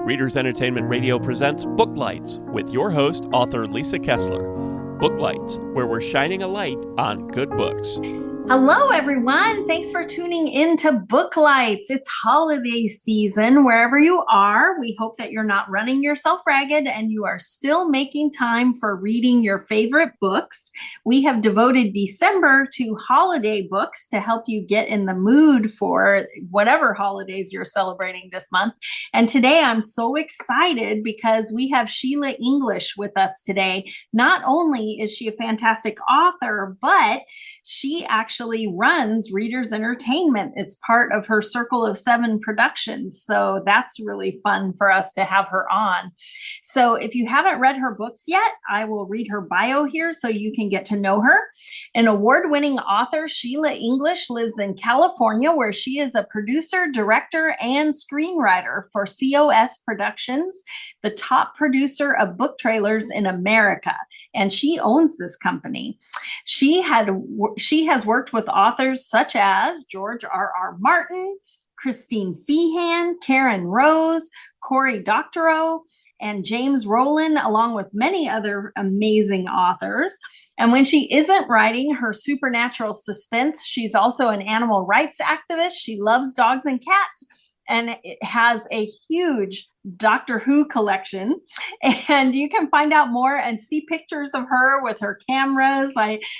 Readers Entertainment Radio presents Booklights with your host, author Lisa Kessler. Booklights, where we're shining a light on good books. Hello, everyone. Thanks for tuning in to Booklights. It's holiday season wherever you are. We hope that you're not running yourself ragged and you are still making time for reading your favorite books. We have devoted December to holiday books to help you get in the mood for whatever holidays you're celebrating this month. And today I'm so excited because we have Sheila English with us today. Not only is she a fantastic author, but she actually runs Readers Entertainment. It's part of her Circle of Seven Productions. So that's really fun for us to have her on. So if you haven't read her books yet, I will read her bio here so you can get to know her. An award-winning author, Sheila English lives in California, where she is a producer, director, and screenwriter for COS Productions, the top producer of book trailers in America. And she owns this company. She has worked with authors such as George R.R. Martin, Christine Feehan, Karen Rose, Cory Doctorow, and James Rollins, along with many other amazing authors. And when she isn't writing her supernatural suspense, she's also an animal rights activist. She loves dogs and cats, and it has a huge Doctor Who collection. And you can find out more and see pictures of her with her cameras.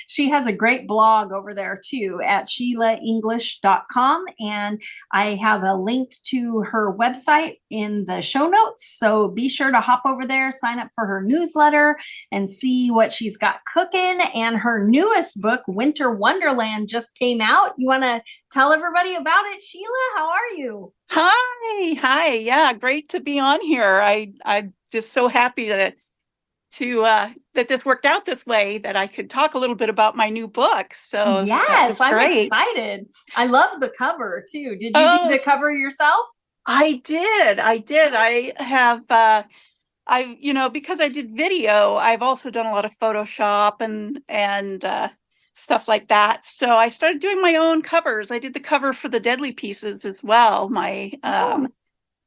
She has a great blog over there too at SheilaEnglish.com. And I have a link to her website in the show notes. So be sure to hop over there, sign up for her newsletter, and see what she's got cooking. And her newest book, Winter Wonderland, just came out. You want to tell everybody about it, Sheila? How are you? Hi. Yeah, great to be on here. I'm just so happy that this worked out this way, that I could talk a little bit about my new book. So yes, I'm excited. I love the cover too. Did you do the cover yourself? I did. I have, because I did video, I've also done a lot of Photoshop and stuff like that. So I started doing my own covers. I did the cover for the Deadly Pieces as well, my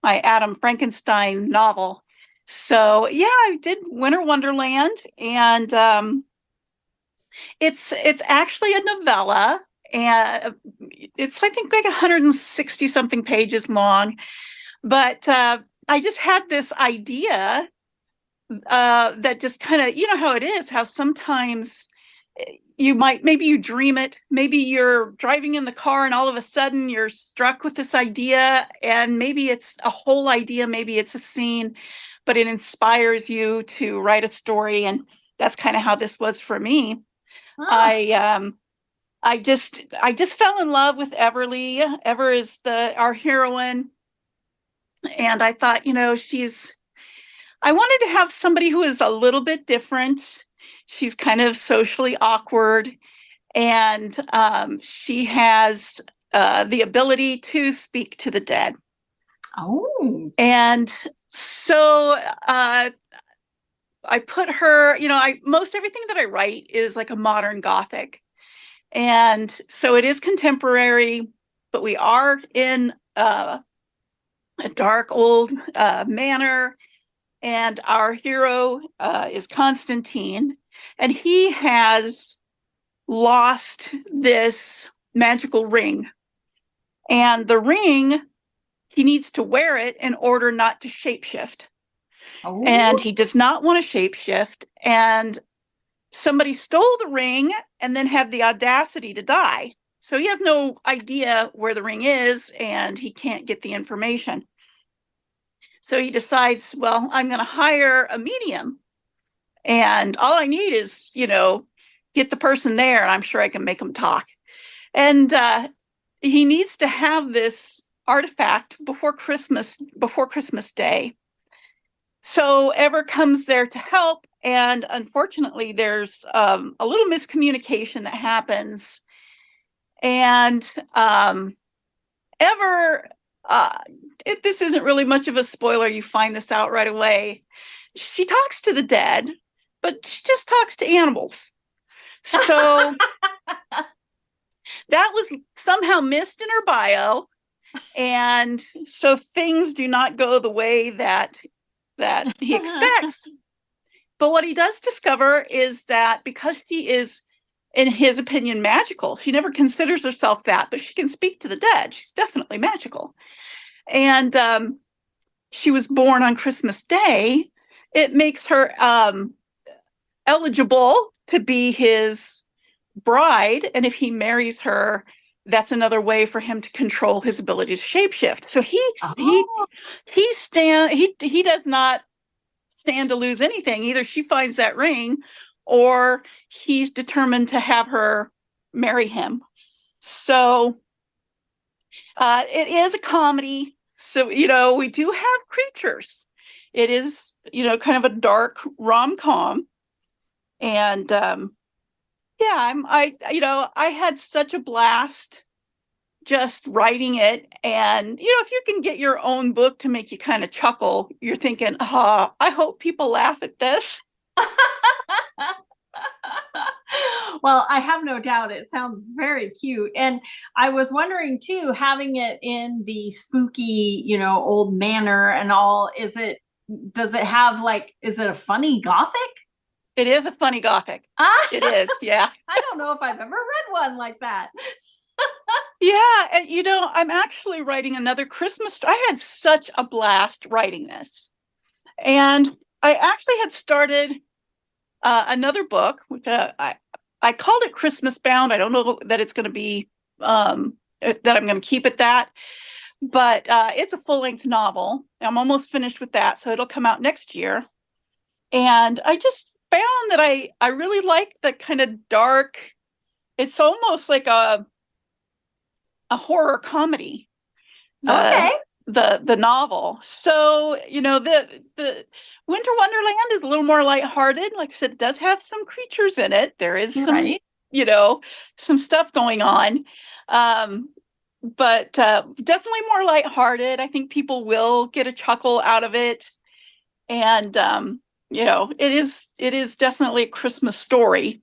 Adam Frankenstein novel. So yeah, I did Winter Wonderland, and it's actually a novella, and it's I think like 160 something pages long. But I just had this idea that just kind of, you know how it is, how sometimes maybe you dream it, maybe you're driving in the car and all of a sudden you're struck with this idea, and maybe it's a whole idea, maybe it's a scene, but it inspires you to write a story. And that's kind of how this was for me. Oh. I just fell in love with Everly. Ever is our heroine. And I thought, I wanted to have somebody who is a little bit different. She's kind of socially awkward, and she has the ability to speak to the dead. Oh. And so I put her, most everything that I write is like a modern Gothic. And so it is contemporary, but we are in a dark old manor. And our hero is Constantine. And he has lost this magical ring. And the ring, he needs to wear it in order not to shapeshift. Oh. And he does not want to shapeshift. And somebody stole the ring and then had the audacity to die. So he has no idea where the ring is, and he can't get the information. So he decides, well, I'm going to hire a medium. And all I need is, get the person there, and I'm sure I can make them talk. And he needs to have this artifact before Christmas Day. So Ever comes there to help. And unfortunately, there's a little miscommunication that happens. And Ever, this isn't really much of a spoiler. You find this out right away. She talks to the dead, but she just talks to animals. So that was somehow missed in her bio. And so things do not go the way that he expects. But what he does discover is that because she is, in his opinion, magical, she never considers herself that, but she can speak to the dead. She's definitely magical. And she was born on Christmas Day. It makes her eligible to be his bride. And if he marries her, that's another way for him to control his ability to shapeshift. So he does not stand to lose anything. Either she finds that ring or he's determined to have her marry him. So it is a comedy. So, we do have creatures. It is, kind of a dark rom-com. And I had such a blast just writing it. And, if you can get your own book to make you kind of chuckle, you're thinking, I hope people laugh at this. Well, I have no doubt it sounds very cute. And I was wondering too, having it in the spooky, old manor and all, is it a funny Gothic? It is a funny Gothic. It is, yeah. I don't know if I've ever read one like that. Yeah, and I'm actually writing another Christmas story. I had such a blast writing this. And I actually had started another book, which I called it Christmas Bound. I don't know that it's going to be, that I'm going to keep it that. But it's a full-length novel. I'm almost finished with that, so it'll come out next year. And I just found that I really like the kind of dark, it's almost like a horror comedy. The novel. So, the Winter Wonderland is a little more lighthearted. Like I said, it does have some creatures in it. There is some, some stuff going on. But definitely more lighthearted. I think people will get a chuckle out of it. And, it is definitely a Christmas story.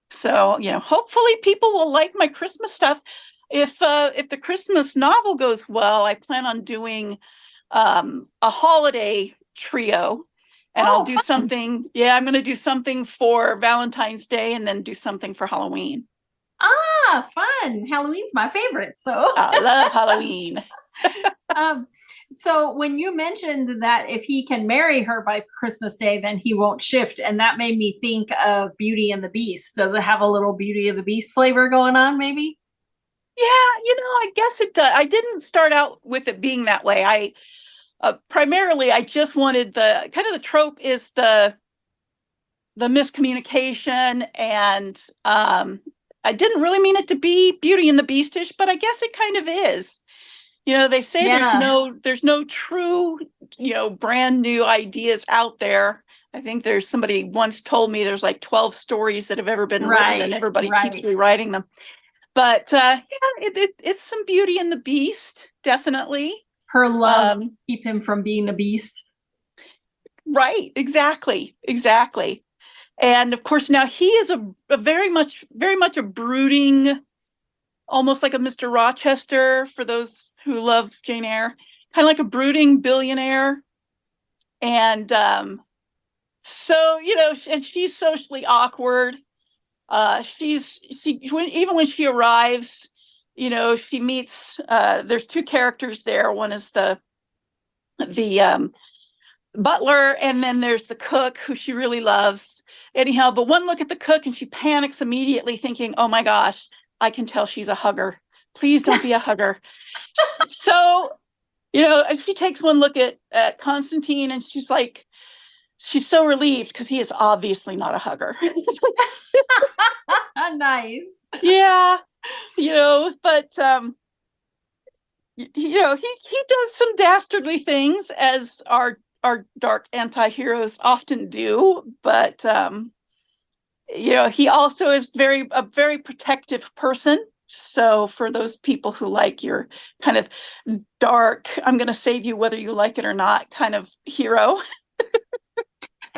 So, hopefully people will like my Christmas stuff. If the Christmas novel goes well, I plan on doing a holiday trio, and I'll do fun. Something. Yeah, I'm going to do something for Valentine's Day and then do something for Halloween. Fun. Halloween's my favorite. So I love Halloween. So when you mentioned that if he can marry her by Christmas Day, then he won't shift. And that made me think of Beauty and the Beast. Does it have a little Beauty and the Beast flavor going on, maybe? Yeah, I guess it does. I didn't start out with it being that way. I primarily, I just wanted the trope is the miscommunication, and I didn't really mean it to be Beauty and the Beastish, but I guess it kind of is. They say there's no true, brand new ideas out there. I think somebody once told me there's like 12 stories that have ever been written, and everybody keeps rewriting them. But it's some Beauty and the Beast, definitely. Her love keep him from being a beast. Right, exactly. And of course, now he is a very much a brooding, almost like a Mr. Rochester for those who love Jane Eyre, kind of like a brooding billionaire. And so, and she's socially awkward. Even when she arrives, she meets, there's two characters there. One is the butler, and then there's the cook who she really loves. Anyhow, but one look at the cook and she panics immediately, thinking, oh my gosh, I can tell she's a hugger. Please don't be a hugger. So, she takes one look at Constantine, and she's so relieved because he is obviously not a hugger. Nice. Yeah. But he does some dastardly things, as our dark anti-heroes often do, but he also is a very protective person. So for those people who like your kind of dark, I'm going to save you whether you like it or not kind of hero.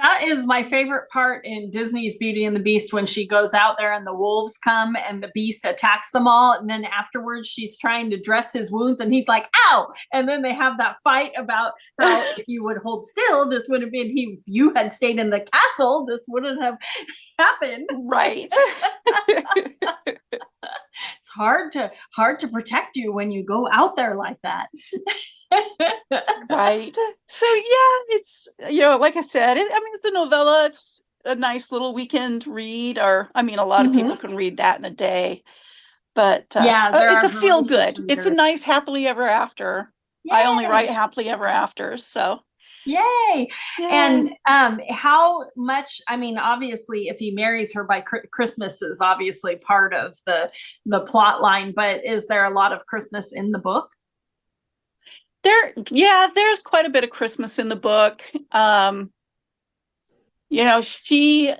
That is my favorite part in Disney's Beauty and the Beast, when she goes out there and the wolves come and the beast attacks them all. And then afterwards, she's trying to dress his wounds and he's like, ow. And then they have that fight about how if you would hold still, this would have been, if you had stayed in the castle, this wouldn't have happened. Right. It's hard to protect you when you go out there like that. Right. So yeah, it's, like I said, it's a novella. It's a nice little weekend read, or a lot of people can read that in a day. But yeah, it's a feel good. It's a nice happily ever after. Yay. I only write happily ever after, so. Yay. And how much, obviously if he marries her by Christmas is obviously part of the plot line, but is there a lot of Christmas in the book? There's quite a bit of Christmas in the book. She,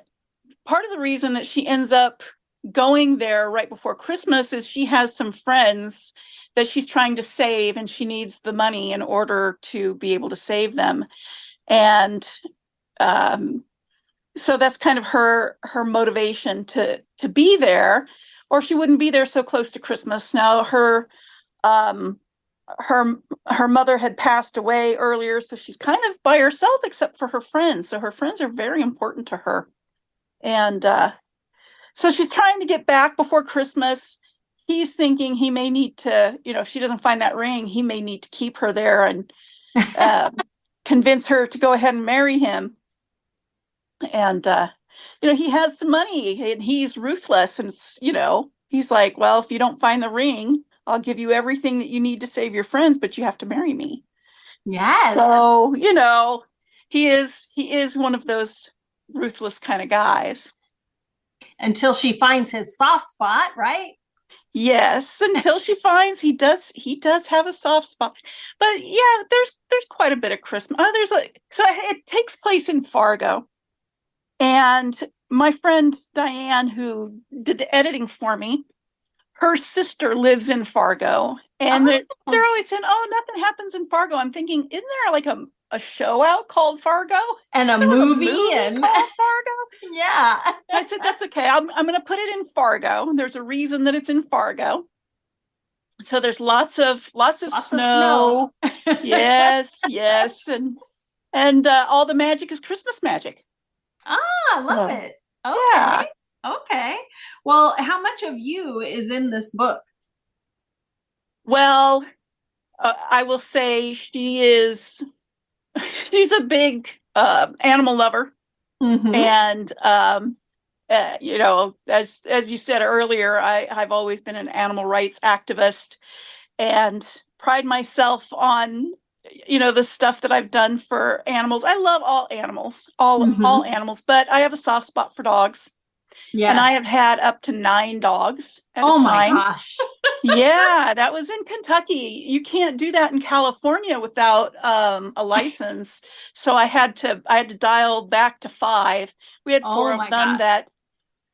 part of the reason that she ends up going there right before Christmas is she has some friends that she's trying to save, and she needs the money in order to be able to save them. And so that's kind of her motivation to be there, or she wouldn't be there so close to Christmas. Now her mother had passed away earlier, so she's kind of by herself except for her friends. So her friends are very important to her. And so she's trying to get back before Christmas. He's thinking he may need to, if she doesn't find that ring, he may need to keep her there and convince her to go ahead and marry him. And, he has some money and he's ruthless. And, he's like, well, if you don't find the ring, I'll give you everything that you need to save your friends, but you have to marry me. Yes. So, he is one of those ruthless kind of guys. Until she finds his soft spot, right? Yes, until she finds he does have a soft spot. But yeah, there's quite a bit of Christmas. So it takes place in Fargo. And my friend Diane, who did the editing for me, her sister lives in Fargo. And they're always saying, oh, nothing happens in Fargo. I'm thinking, isn't there like a show out called Fargo? And a movie called Fargo? Yeah. I said, that's okay. I'm going to put it in Fargo. There's a reason that it's in Fargo. So there's lots of snow. Yes. And all the magic is Christmas magic. I love it. Okay. Yeah. Okay. Well, how much of you is in this book? Well, I will say she's a big animal lover. Mm-hmm. And, as you said earlier, I've always been an animal rights activist and pride myself on, the stuff that I've done for animals. I love all animals, all animals, but I have a soft spot for dogs. Yes. And I have had up to 9 dogs at a time. Oh my gosh. Yeah, that was in Kentucky. You can't do that in California without a license. So I had to dial back to 5. We had 4 of them that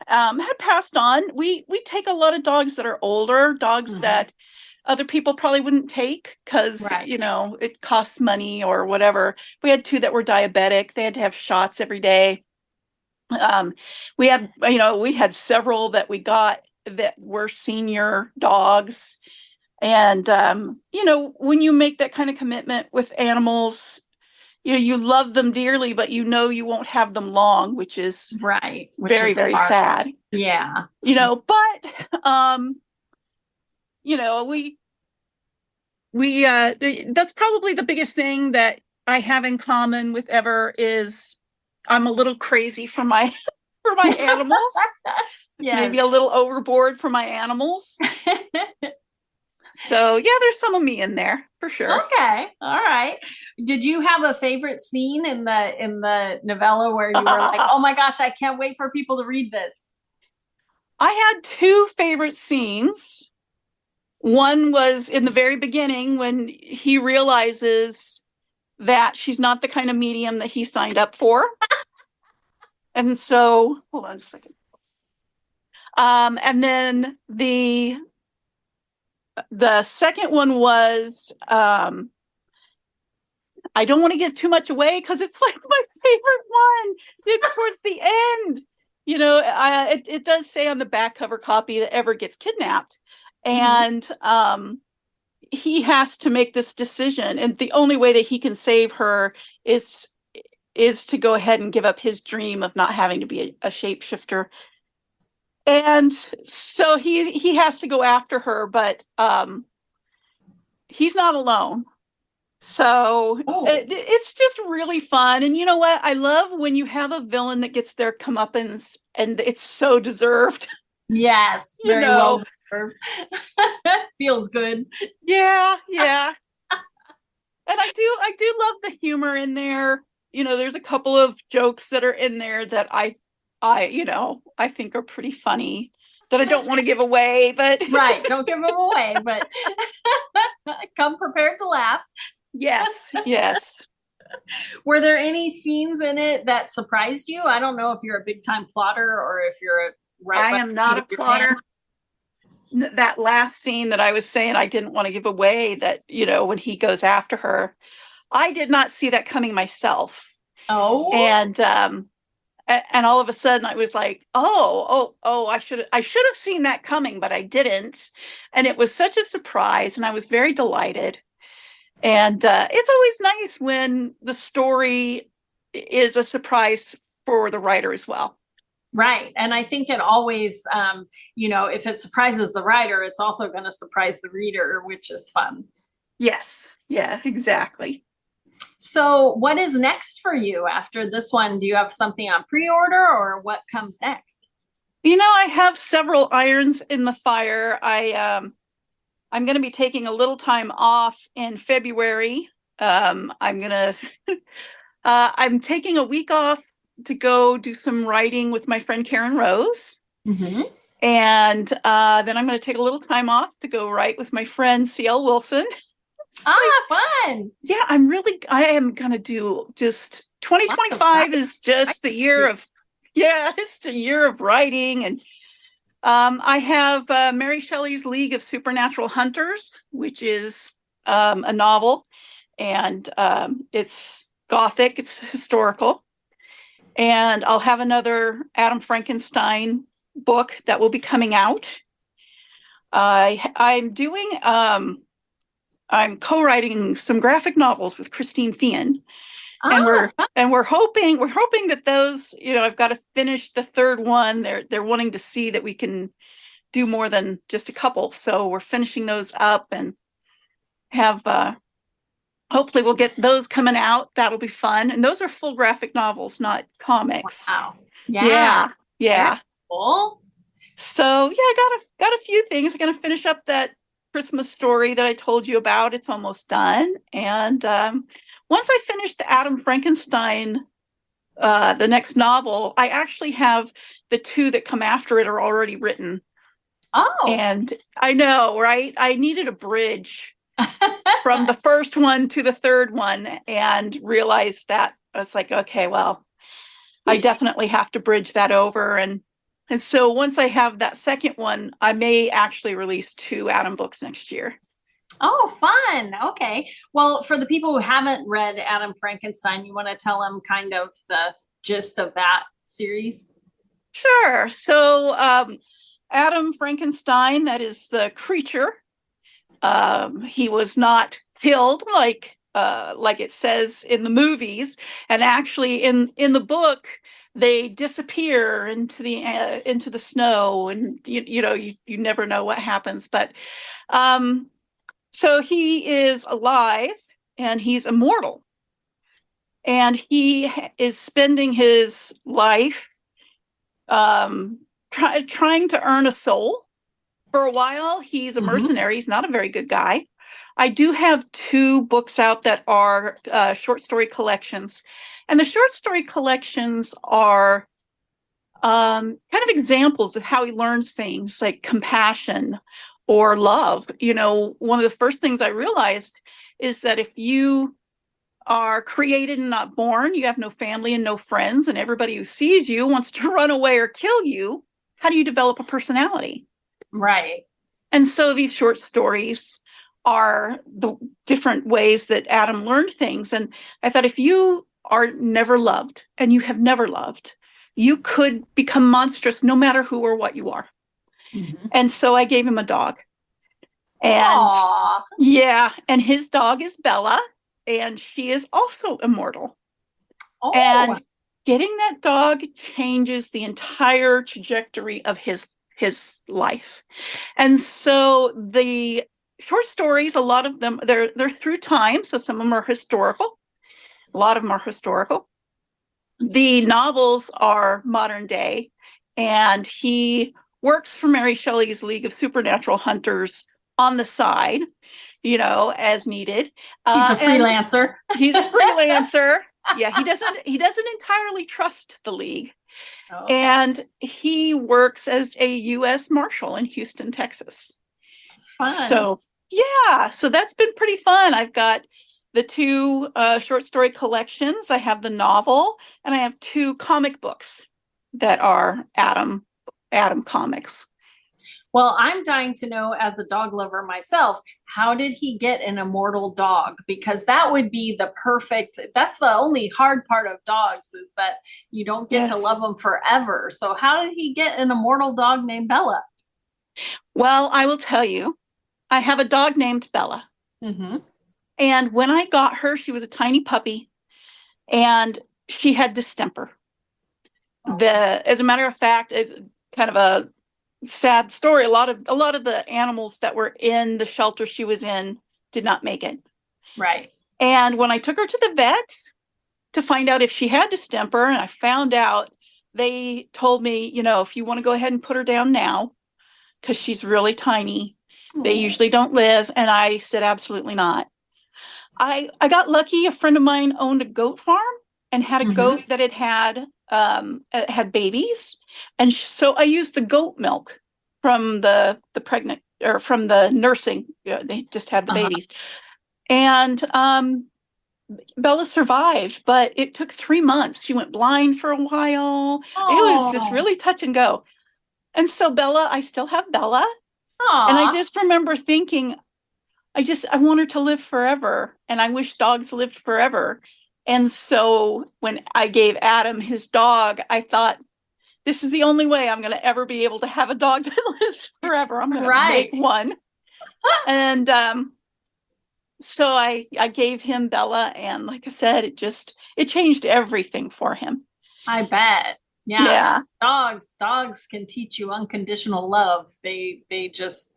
had passed on. We take a lot of dogs that are older, dogs that other people probably wouldn't take because, it costs money or whatever. We had 2 that were diabetic. They had to have shots every day. We had several that we got that were senior dogs. And, when you make that kind of commitment with animals, you love them dearly, but you won't have them long, which is very, very sad. Yeah. But, we that's probably the biggest thing that I have in common with Ever is I'm a little crazy for my animals. Yes. Maybe a little overboard for my animals. So yeah, there's some of me in there for sure. Okay. All right. Did you have a favorite scene in the novella where you were like, oh my gosh, I can't wait for people to read this? I had 2 favorite scenes. One was in the very beginning when he realizes that she's not the kind of medium that he signed up for. And so, hold on a second. And then the second one was I don't want to give too much away because it's like my favorite one. It's towards the end. It does say on the back cover copy that Everett gets kidnapped. And he has to make this decision. And the only way that he can save her is to go ahead and give up his dream of not having to be a shapeshifter. And so he has to go after her, but he's not alone. So it's just really fun. And you know what? I love when you have a villain that gets their comeuppance, and it's so deserved. Yes, very well deserved. Feels good. Yeah. And I do love the humor in there. There's a couple of jokes that are in there that I think are pretty funny that I don't want to give away, but right. Don't give them away, but come prepared to laugh. Yes. Were there any scenes in it that surprised you? I don't know if you're a big time plotter or if you're I am not a plotter. That last scene that I was saying I didn't want to give away, that, when he goes after her, I did not see that coming myself. Oh. And all of a sudden I was like, I should have seen that coming, but I didn't. And it was such a surprise, and I was very delighted. And it's always nice when the story is a surprise for the writer as well. Right. And I think it always, if it surprises the writer, it's also going to surprise the reader, which is fun. Yes. Yeah, exactly. So what is next for you after this one? Do you have something on pre-order, or what comes next? I have several irons in the fire. I'm going to be taking a little time off in February. I'm taking a week off to go do some writing with my friend Karen Rose. Mm-hmm. And then I'm going to take a little time off to go write with my friend C.L. Wilson. Fun. Yeah, I am going to do just 2025 is just the year of, it's the year of writing. And I have Mary Shelley's League of Supernatural Hunters, which is a novel, and it's Gothic, it's historical. And I'll have another Adam Frankenstein book that will be coming out. I'm co-writing some graphic novels with Christine Feehan. And we're hoping that those, I've got to finish the third one. They're wanting to see that we can do more than just a couple. So we're finishing those up and have, hopefully we'll get those coming out. That'll be fun. And those are full graphic novels, not comics. Wow. Yeah. Cool. So I got a few things. I'm going to finish up that Christmas story that I told you about. It's almost done. And once I finish the Adam Frankenstein, the next novel, I actually have the two that come after it are already written. Oh. And I know, right? I needed a bridge from the first one to the third one, and realized that I was like, okay, well, I definitely have to bridge that over. And so once I have that second one, I may actually release 2 Adam books next year. Oh, fun. Okay. Well, for the people who haven't read Adam Frankenstein, you want to tell them kind of the gist of that series? Sure. So Adam Frankenstein, that is the creature. He was not killed like it says in the movies, and actually in the book they disappear into the snow, and you never know what happens. But so he is alive and he's immortal, and he is spending his life trying to earn a soul. For a while, he's a mercenary. He's not a very good guy. I do have 2 books out that are short story collections. And the short story collections are kind of examples of how he learns things like compassion or love. One of the first things I realized is that if you are created and not born, you have no family and no friends, and everybody who sees you wants to run away or kill you, how do you develop a personality? Right. And so these short stories are the different ways that Adam learned things. And I thought, if you are never loved and you have never loved, you could become monstrous no matter who or what you are. Mm-hmm. And so I gave him a dog. And Aww. yeah, and his dog is Bella, and she is also immortal. Oh. And getting that dog changes the entire trajectory of his life. And so the short stories, a lot of them, they're through time. So some of them are historical. A lot of them are historical. The novels are modern day, and he works for Mary Shelley's League of Supernatural Hunters on the side, as needed. He's a freelancer. He's a freelancer. Yeah, he doesn't entirely trust the League. Oh, okay. And he works as a U.S. Marshal in Houston, Texas. Fun. So that's been pretty fun. I've got the 2 short story collections. I have the novel, and I have 2 comic books that are Adam comics. Well, I'm dying to know, as a dog lover myself, how did he get an immortal dog? Because that would be that's the only hard part of dogs, is that you don't get to love them forever. So how did he get an immortal dog named Bella? Well, I will tell you, I have a dog named Bella. Mm-hmm. And when I got her, she was a tiny puppy, and she had distemper. Oh. As a matter of fact, it's kind of a sad story. A lot of the animals that were in the shelter she was in did not make it. Right. And when I took her to the vet to find out if she had distemper, and I found out, they told me, if you want to go ahead and put her down now, because she's really tiny, they usually don't live. And I said, absolutely not. I got lucky. A friend of mine owned a goat farm and had a goat that had babies. And so I used the goat milk from the pregnant, or from the nursing. They just had the babies. And Bella survived, but it took 3 months. She went blind for a while. Aww. It was just really touch and go. And so I still have Bella. Aww. And I just remember thinking, I want her to live forever. And I wish dogs lived forever. And so when I gave Adam his dog, I thought, this is the only way I'm going to ever be able to have a dog that lives forever. I'm going to make one. And so I gave him Bella. And like I said, it changed everything for him. I bet. Yeah. Dogs can teach you unconditional love. They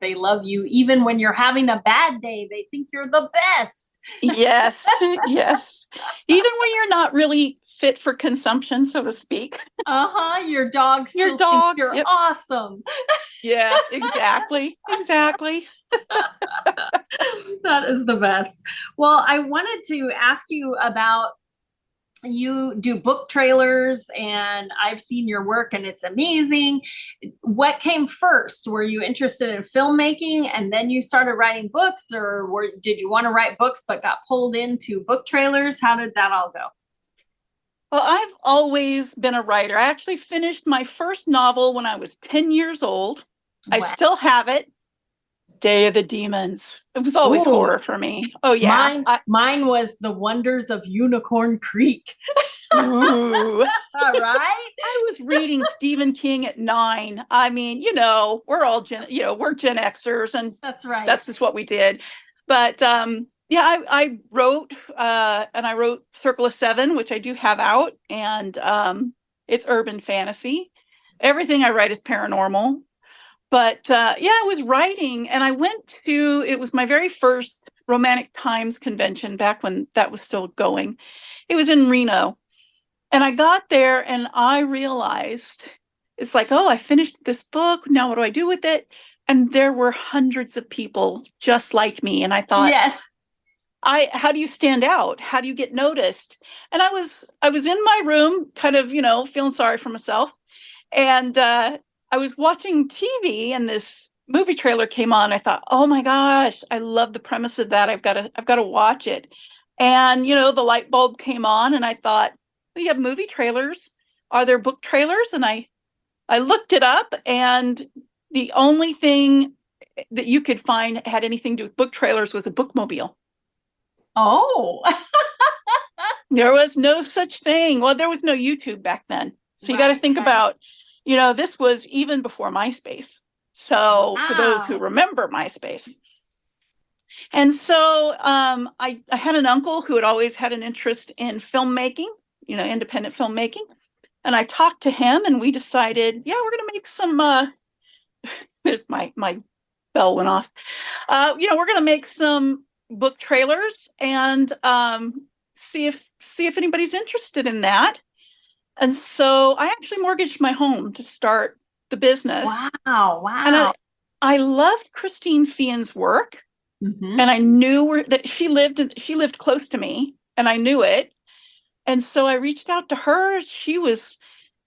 love you even when you're having a bad day. They think you're the best. Yes. Yes. Even when you're not really fit for consumption, so to speak. Your dog still thinks you're awesome. Yeah, exactly. Exactly. That is the best. Well, I wanted to ask you about, you do book trailers, and I've seen your work and it's amazing. What came first? Were you interested in filmmaking and then you started writing books, or did you want to write books but got pulled into book trailers? How did that all go? Well, I've always been a writer. I actually finished my first novel when I was 10 years old. Wow. I still have it. Day of the Demons. It was always horror for me. Oh yeah. Mine was The Wonders of Unicorn Creek. Ooh. All right. I was reading Stephen King at 9. I mean, we're all we're Gen Xers, and that's right. That's just what we did. But I wrote, and I wrote Circle of Seven, which I do have out, and it's urban fantasy. Everything I write is paranormal. But I was writing, and it was my very first Romantic Times convention back when that was still going. It was in Reno. And I got there and I realized, it's like, I finished this book. Now what do I do with it? And there were hundreds of people just like me. And I thought, yes, how do you stand out? How do you get noticed? And I was in my room, kind of, feeling sorry for myself. And I was watching TV, and this movie trailer came on. I thought, oh my gosh, I love the premise of that. I've got to watch it. And, the light bulb came on, and I thought, we have movie trailers. Are there book trailers? And I looked it up, and the only thing that you could find had anything to do with book trailers was a bookmobile. Oh. There was no such thing. Well, there was no YouTube back then. So you got to think about, this was even before MySpace. So for those who remember MySpace. And so I had an uncle who had always had an interest in filmmaking, independent filmmaking. And I talked to him and we decided, we're going to make some, there's my bell went off. We're going to make some book trailers and see if anybody's interested in that. And so I actually mortgaged my home to start the business. Wow. And I loved Christine Feehan's work. Mm-hmm. And I knew that she lived close to me and I knew it. And so I reached out to her. She was,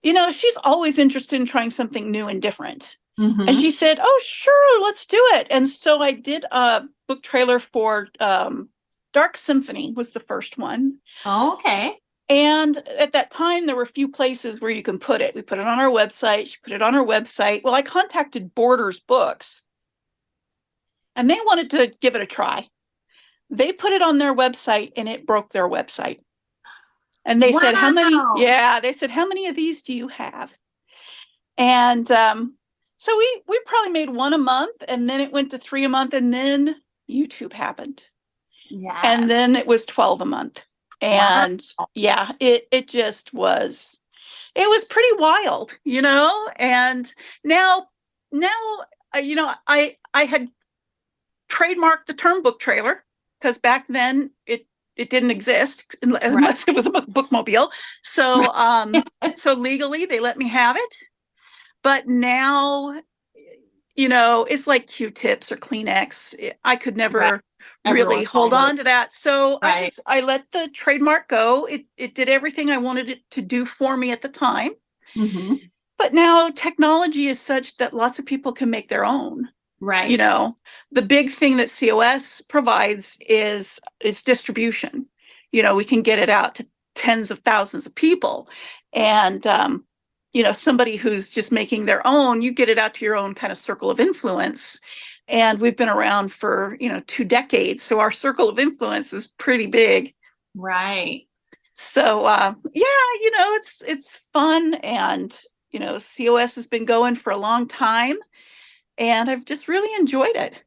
she's always interested in trying something new and different. Mm-hmm. And she said, oh, sure, let's do it. And so I did a book trailer for Dark Symphony was the first one. Oh, okay. And at that time, there were a few places where you can put it. We put it on our website. She put it on her website. Well, I contacted Borders Books. And they wanted to give it a try. They put it on their website and it broke their website. And they said, how many? Yeah, they said, how many of these do you have? And so we probably made one a month and then it went to 3 a month and then YouTube happened. Yeah. And then it was 12 a month. And it just was, it was pretty wild, and now, I had trademarked the term book trailer because back then it didn't exist unless it was a bookmobile. So so legally they let me have it. But now, it's like Q-tips or Kleenex. I could never really hold on to that. So I let the trademark go. It did everything I wanted it to do for me at the time. Mm-hmm. But now technology is such that lots of people can make their own. Right. The big thing that COS provides is distribution. We can get it out to tens of thousands of people. And, somebody who's just making their own, you get it out to your own kind of circle of influence. And we've been around for, 2 decades. So our circle of influence is pretty big. Right. So, it's fun. And, COS has been going for a long time. And I've just really enjoyed it.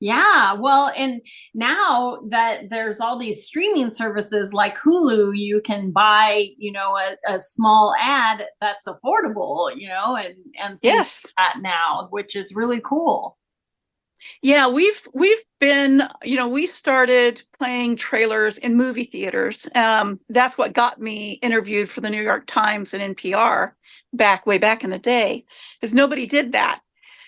Yeah. Well, and now that there's all these streaming services like Hulu, you can buy, a small ad that's affordable, and things like that now, which is really cool. Yeah, we've been, we started playing trailers in movie theaters. That's what got me interviewed for the New York Times and NPR way back in the day, because nobody did that.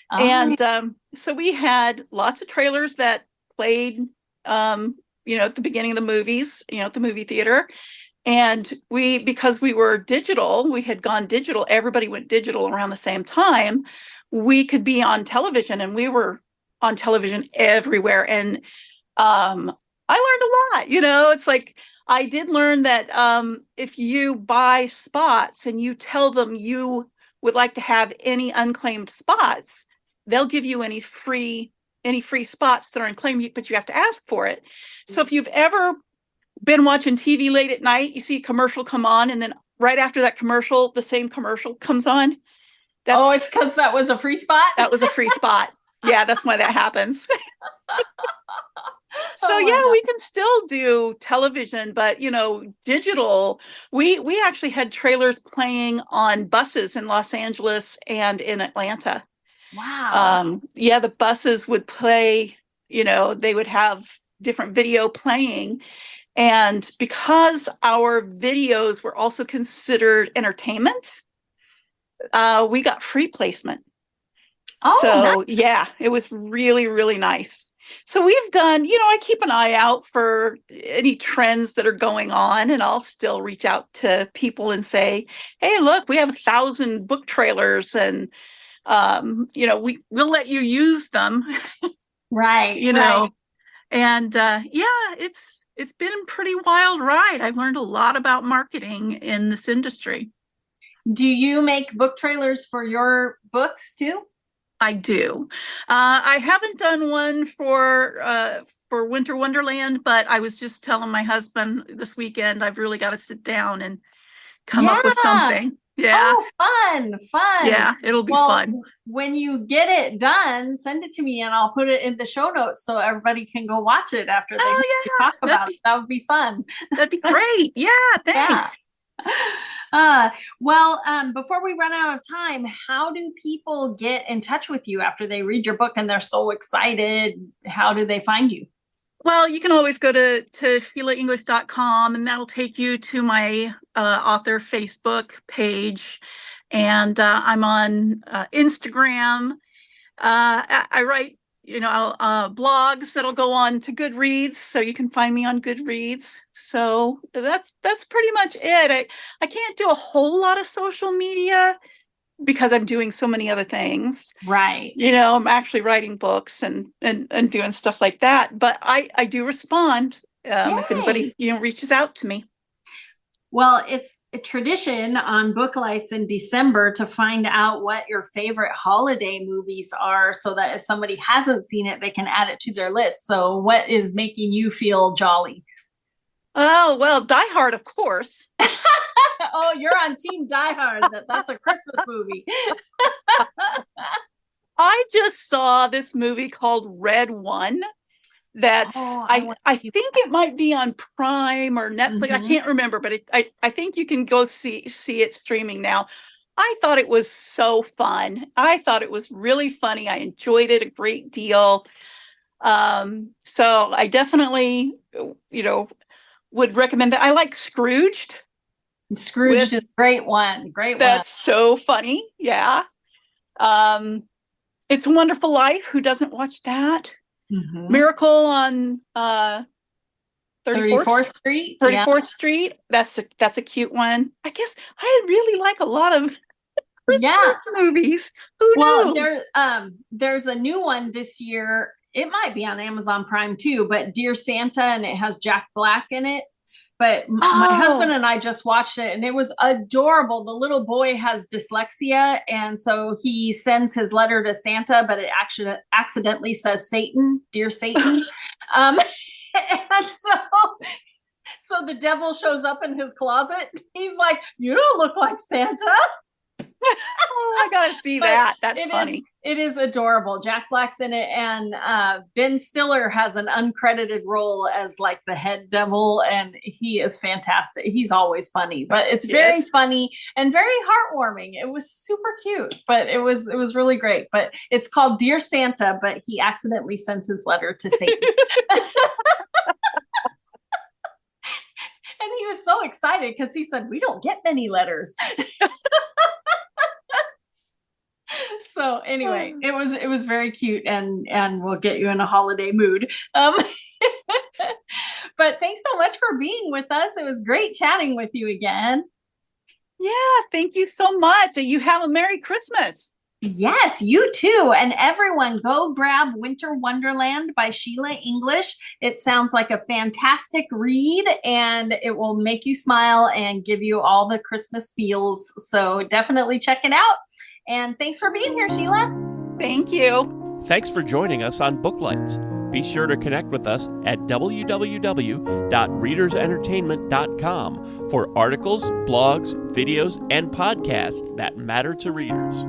Oh. And so we had lots of trailers that played, at the beginning of the movies, at the movie theater. And because we were digital, we had gone digital, everybody went digital around the same time. We could be on television, and we were on television everywhere. And I learned a lot, it's like, I did learn that if you buy spots and you tell them you would like to have any unclaimed spots, they'll give you any free spots that are unclaimed, but you have to ask for it. So if you've ever been watching TV late at night, you see a commercial come on, and then right after that commercial, the same commercial comes on. It's because that was a free spot? That was a free spot. Yeah, that's why that happens. So we can still do television, but digital. We actually had trailers playing on buses in Los Angeles and in Atlanta. Wow. The buses would play, they would have different video playing. And because our videos were also considered entertainment, we got free placement. Oh, so nice. It was really, really nice. So we've done, I keep an eye out for any trends that are going on, and I'll still reach out to people and say, hey, look, we have 1,000 book trailers, and we'll let you use them. Right. And it's been a pretty wild ride. I've learned a lot about marketing in this industry. Do you make book trailers for your books too? I do. I haven't done one for Winter Wonderland, but I was just telling my husband this weekend I've really got to sit down and come up with something. Yeah. Oh, fun. Yeah, it'll be fun. When you get it done, send it to me and I'll put it in the show notes so everybody can go watch it after they talk about it. That would be fun. That'd be great. Yeah, thanks. Before we run out of time, how do people get in touch with you after they read your book and they're so excited? How do they find you? Well, you can always go to SheilaEnglish.com, and that'll take you to my author Facebook page. And I'm on Instagram. I write, blogs that'll go on to Goodreads, so you can find me on Goodreads. So that's pretty much it. I can't do a whole lot of social media because I'm doing so many other things. Right. I'm actually writing books and doing stuff like that. But I do respond if anybody, reaches out to me. Well, it's a tradition on Booklights in December to find out what your favorite holiday movies are so that if somebody hasn't seen it, they can add it to their list. So what is making you feel jolly? Oh, well, Die Hard, of course. Oh, you're on Team Die Hard. That's a Christmas movie. I just saw this movie called Red One. I think it might be on Prime or Netflix. I can't remember, but I think you can go see it streaming now. I thought it was so fun. I thought it was really funny. I enjoyed it a great deal. So I definitely, would recommend that. I like Scrooged. Scrooged is a great one. That's so funny. Yeah. It's a Wonderful Life. Who doesn't watch that? Mm-hmm. Miracle on 34th Street. 34th Street. That's a cute one. I guess I really like a lot of Christmas movies. Who knew? There's a new one this year. It might be on Amazon Prime too, but Dear Santa, and it has Jack Black in it. But my husband and I just watched it and it was adorable. The little boy has dyslexia. And so he sends his letter to Santa, but it actually accidentally says Satan, Dear Satan. And so the devil shows up in his closet. He's like, "You don't look like Santa." I gotta see that. That's funny. It is adorable. Jack Black's in it, and Ben Stiller has an uncredited role as like the head devil, and he is fantastic. He's always funny, but it's very funny and very heartwarming. It was super cute, but it was really great. But it's called Dear Santa, but he accidentally sends his letter to Satan. And he was so excited because he said, "We don't get many letters." So anyway, it was very cute and will get you in a holiday mood. But thanks so much for being with us. It was great chatting with you again. Yeah, thank you so much. You have a Merry Christmas. Yes, you too. And everyone, go grab Winter Wonderland by Sheila English. It sounds like a fantastic read and it will make you smile and give you all the Christmas feels. So definitely check it out. And thanks for being here, Sheila. Thank you. Thanks for joining us on Booklights. Be sure to connect with us at www.readersentertainment.com for articles, blogs, videos, and podcasts that matter to readers.